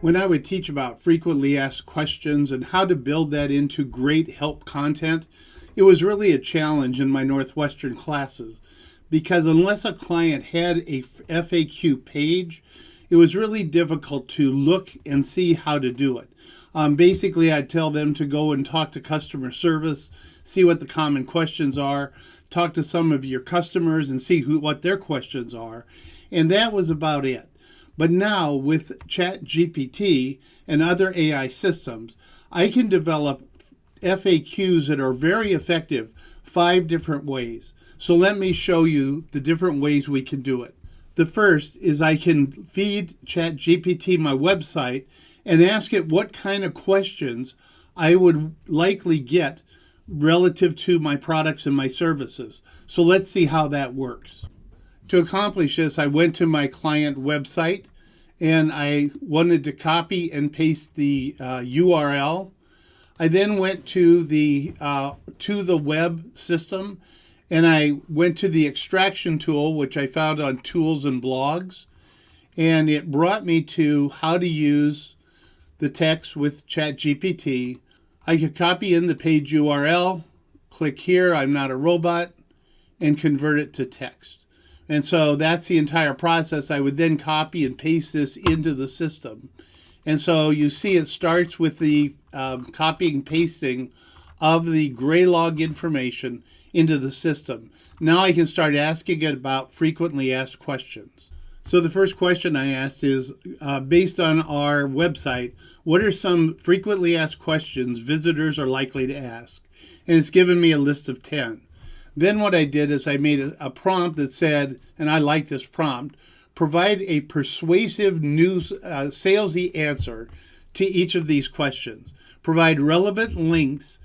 When I would teach about frequently asked questions and how to build that into great help content, it was really a challenge in my Northwestern classes because unless a client had a FAQ page, it was really difficult to look and see how to do it. Basically, I'd tell them to go and talk to customer service, see what the common questions are, talk to some of your customers and see what their questions are, and that was about it. But now with ChatGPT and other AI systems, I can develop FAQs that are very effective 5 different ways. So let me show you the different ways we can do it. The first is I can feed ChatGPT my website and ask it what kind of questions I would likely get relative to my products and my services. So let's see how that works. To accomplish this, I went to my client website and I wanted to copy and paste the URL. I then went to the web system and I went to the extraction tool, which I found on Tools and Blogs, and it brought me to how to use the text with ChatGPT. I could copy in the page URL, click here, I'm not a robot, and convert it to text. And so that's the entire process. I would then copy and paste this into the system. And so you see it starts with the copying and pasting of the Hvalac information into the system. Now I can start asking it about frequently asked questions. So the first question I asked is, based on our website, what are some frequently asked questions visitors are likely to ask? And it's given me a list of 10. Then what I did is I made a prompt that said, and I like this prompt, provide a persuasive salesy answer to each of these questions. Provide relevant links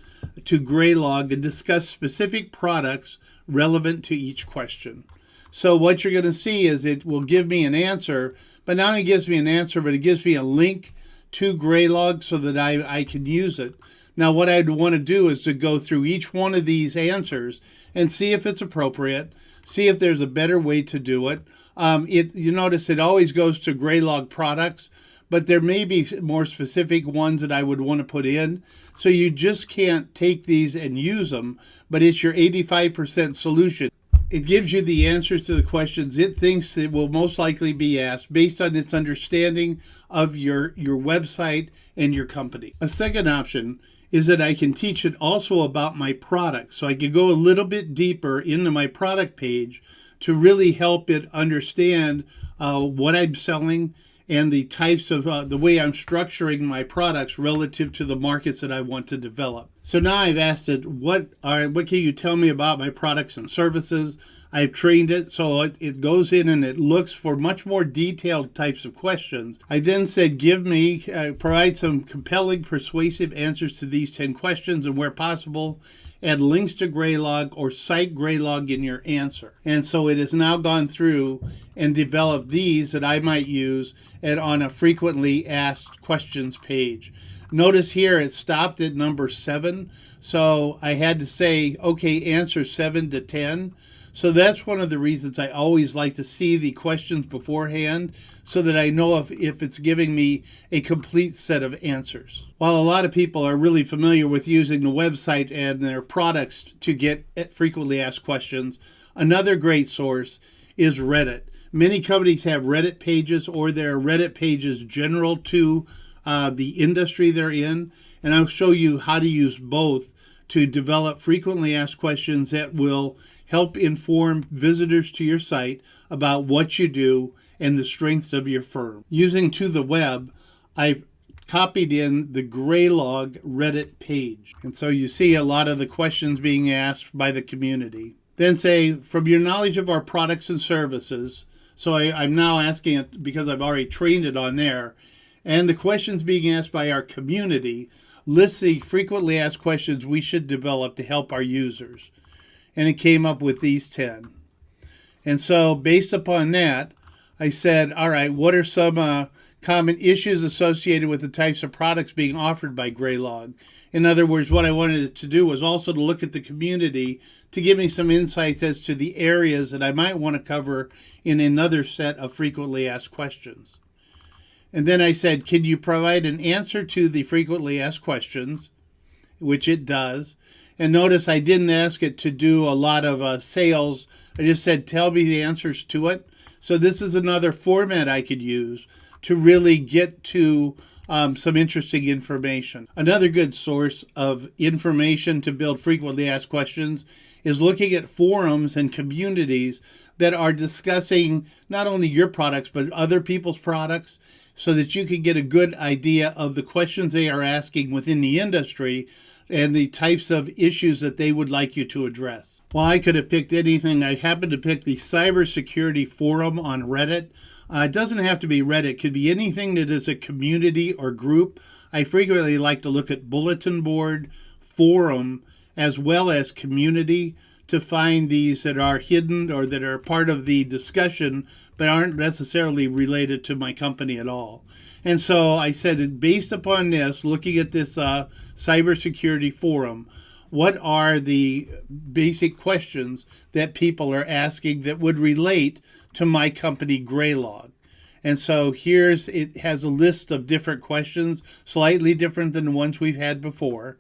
to Hvalac and discuss specific products relevant to each question. So what you're going to see is it will give me an answer, but not only gives me an answer, but it gives me a link to Hvalac so that I can use it. Now, what I'd want to do is to go through each one of these answers and see if it's appropriate, see if there's a better way to do it. You notice it always goes to Hvalac products, but there may be more specific ones that I would want to put in. So you just can't take these and use them, but it's your 85% solution. It gives you the answers to the questions it thinks it will most likely be asked based on its understanding of your website and your company. A second option is that I can teach it also about my product. So I could go a little bit deeper into my product page to really help it understand what I'm selling and the types of the way I'm structuring my products relative to the markets that I want to develop. So now I've asked it, what can you tell me about my products and services? I've trained it so it goes in and it looks for much more detailed types of questions. I then said, provide some compelling, persuasive answers to these 10 questions, and where possible, add links to Hvalac or cite Hvalac in your answer. And so it has now gone through and developed these that I might use on a frequently asked questions page. Notice here it stopped at number 7. So I had to say, okay, answer 7 to 10. So that's one of the reasons I always like to see the questions beforehand so that I know if it's giving me a complete set of answers. While a lot of people are really familiar with using the website and their products to get frequently asked questions, another great source is Reddit. Many companies have Reddit pages, or there are Reddit pages general to the industry they're in, and I'll show you how to use both to develop frequently asked questions that will help inform visitors to your site about what you do and the strengths of your firm. Using To the Web, I copied in the Hvalac Reddit page. And so you see a lot of the questions being asked by the community. Then say, from your knowledge of our products and services, so I'm now asking it because I've already trained it on there, and the questions being asked by our community, list the frequently asked questions we should develop to help our users. And it came up with these 10. And so based upon that, I said, all right, what are some common issues associated with the types of products being offered by Hvalac? In other words, what I wanted it to do was also to look at the community to give me some insights as to the areas that I might want to cover in another set of frequently asked questions. And then I said, can you provide an answer to the frequently asked questions, which it does. And notice I didn't ask it to do a lot of sales. I just said, tell me the answers to it. So this is another format I could use to really get to some interesting information. Another good source of information to build frequently asked questions is looking at forums and communities that are discussing not only your products, but other people's products, so that you can get a good idea of the questions they are asking within the industry and the types of issues that they would like you to address. Well, I could have picked anything. I happened to pick the cybersecurity forum on Reddit. It doesn't have to be Reddit. It could be anything that is a community or group. I frequently like to look at bulletin board, forum, as well as community to find these that are hidden or that are part of the discussion but aren't necessarily related to my company at all. And so I said, based upon this, looking at this cybersecurity forum, what are the basic questions that people are asking that would relate to my company, Hvalac? And so it has a list of different questions, slightly different than the ones we've had before.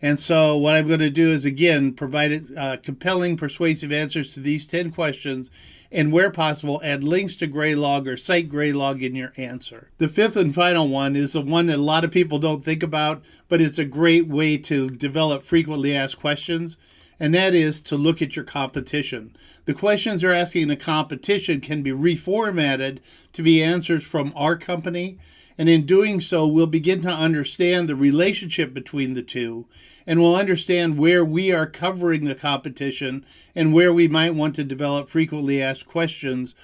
And so what I'm going to do is, again, provide compelling, persuasive answers to these 10 questions, and where possible, add links to Hvalac or cite Hvalac in your answer. The fifth and final one is the one that a lot of people don't think about, but it's a great way to develop frequently asked questions, and that is to look at your competition. The questions they're asking in the competition can be reformatted to be answers from our company, and in doing so, we'll begin to understand the relationship between the two, and we'll understand where we are covering the competition and where we might want to develop frequently asked questions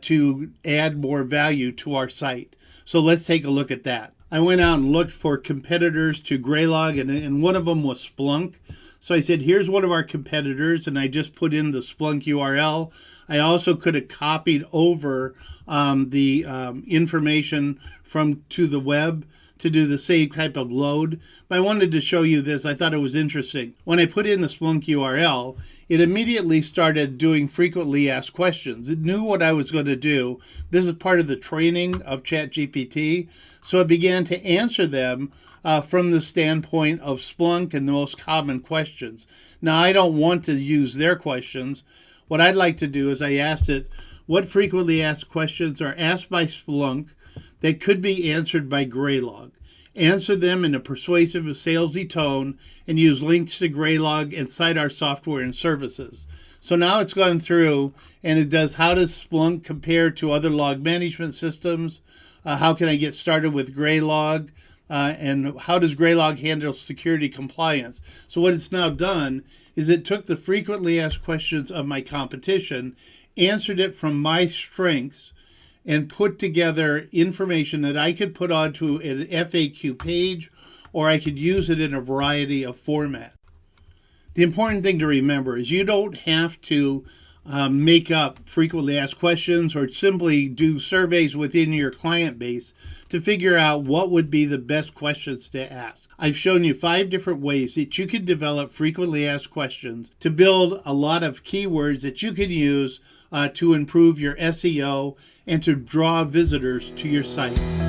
to add more value to our site. So let's take a look at that. I went out and looked for competitors to Hvalac, and one of them was Splunk. So I said, here's one of our competitors, and I just put in the Splunk URL. I also could have copied over the information to the web to do the same type of load. But I wanted to show you this. I thought it was interesting. When I put in the Splunk URL, it immediately started doing frequently asked questions. It knew what I was going to do. This is part of the training of ChatGPT. So it began to answer them from the standpoint of Splunk and the most common questions. Now, I don't want to use their questions. What I'd like to do is I asked it, what frequently asked questions are asked by Splunk that could be answered by Hvalac? Answer them in a persuasive, salesy tone, and use links to Hvalac and cite our software and services. So now it's gone through and it does, how does Splunk compare to other log management systems? How can I get started with Hvalac? And how does Hvalac handle security compliance? So what it's now done is it took the frequently asked questions of my competition, answered it from my strengths, and put together information that I could put onto an FAQ page, or I could use it in a variety of formats. The important thing to remember is you don't have to make up frequently asked questions or simply do surveys within your client base to figure out what would be the best questions to ask. I've shown you 5 different ways that you can develop frequently asked questions to build a lot of keywords that you can use to improve your SEO and to draw visitors to your site.